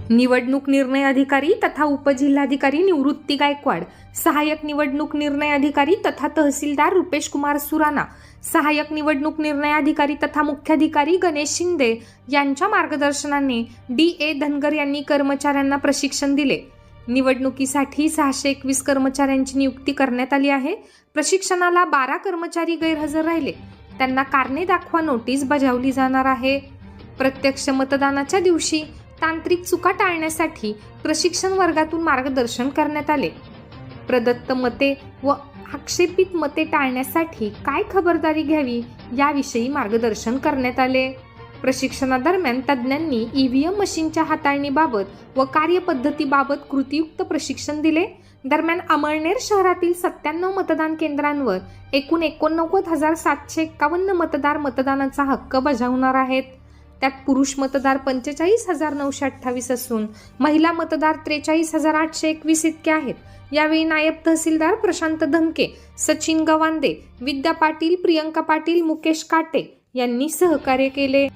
निवडणूक निर्णय अधिकारी तथा उपजिल्हाधिकारी निवृत्ती गायकवाड, सहाय्यक निवडणूक निर्णय अधिकारी तथा तहसीलदार रुपेश कुमार सुराणा, सहाय्यक निवडणूक निर्णय अधिकारी तथा मुख्याधिकारी गणेश शिंदे यांच्या मार्गदर्शनाने DA धनगर यांनी कर्मचाऱ्यांना प्रशिक्षण दिले। निवडणुकीसाठी 621 कर्मचाऱ्यांची नियुक्ती करण्यात आली आहे। प्रशिक्षणाला 12 कर्मचारी गैरहजर राहिले, त्यांना कारणे दाखवा नोटीस बजावली जाणार आहे। प्रत्यक्ष मतदानाच्या दिवशी तांत्रिक चुका टाळण्यासाठी प्रशिक्षण वर्गातून मार्गदर्शन करण्यात आले। प्रदत्त मते व आक्षेपित मते टाळण्यासाठी काय खबरदारी घ्यावी याविषयी मार्गदर्शन करण्यात आले। प्रशिक्षणादरम्यान तज्ज्ञांनी EVM मशीनच्या हाताळणीबाबत व कार्यपद्धतीबाबत कृतीयुक्त प्रशिक्षण दिले। दरम्यान अमळनेर शहरातील 97 मतदान केंद्रांवर एकूण 89,751 मतदार मतदानाचा हक्क बजावणार आहेत। त्यात पुरुष मतदार 45,928 असून महिला मतदार 43,821 इतके आहेत। यावेळी नायब तहसीलदार प्रशांत धमके, सचिन गवांदे, विद्या पाटील, प्रियंका पाटील, मुकेश काटे यांनी सहकार्य केले।